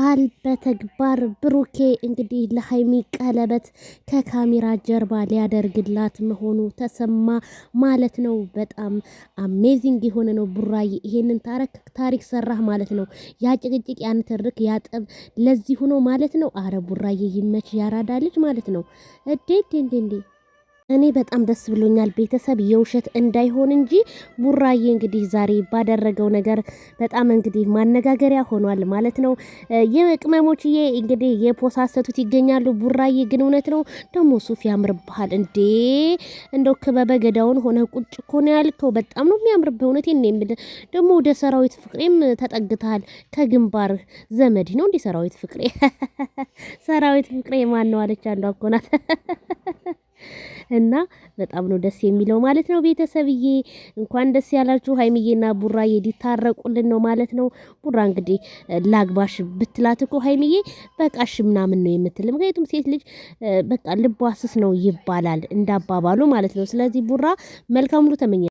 በቃል በተግባር ብሩኬ እንግዲህ ለሀይሚ ቀለበት ከካሜራ ጀርባ ሊያደርግላት መሆኑ ተሰማ ማለት ነው። በጣም አሜዚንግ የሆነ ነው። ቡራዬ ይሄንን ታሪክ ሰራህ ማለት ነው። ያ ጭቅጭቅ ያን ትርክ ያጠብ ለዚህ ሆኖ ማለት ነው። አረ ቡራዬ ይመች ያራዳ ልጅ ማለት ነው። እንዴ እኔ በጣም ደስ ብሎኛል። ቤተሰብ የውሸት እንዳይሆን እንጂ ቡራዬ እንግዲህ ዛሬ ባደረገው ነገር በጣም እንግዲህ ማነጋገሪያ ሆኗል ማለት ነው። የቅመሞችዬ እንግዲህ የፖሳሰቱት ይገኛሉ። ቡራዬ ግን እውነት ነው ደግሞ ሱፍ ያምርብሃል እንዴ! እንደው ክበበ ገዳውን ሆነ ቁጭ እኮ ነው ያልከው። በጣም ነው የሚያምርብህ። እውነቴን ነው የምልህ። ደግሞ ወደ ሰራዊት ፍቅሬም ተጠግተሃል። ከግንባር ዘመድ ነው እንዴ ሰራዊት ፍቅሬ? ሰራዊት ፍቅሬ ማን ነው አለች አንዷ እኮ ናት። እና በጣም ነው ደስ የሚለው ማለት ነው። ቤተሰብዬ እንኳን ደስ ያላችሁ። ሀይሚዬና ቡራዬ ሊታረቁልን ነው ማለት ነው። ቡራ እንግዲህ ላግባሽ ብትላት እኮ ሀይሚዬ በቃሽ ምናምን ነው የምትል። ምክንያቱም ሴት ልጅ በቃ ልቧ ስስ ነው ይባላል እንዳባባሉ ማለት ነው። ስለዚህ ቡራ መልካም ሁሉ ተመኘ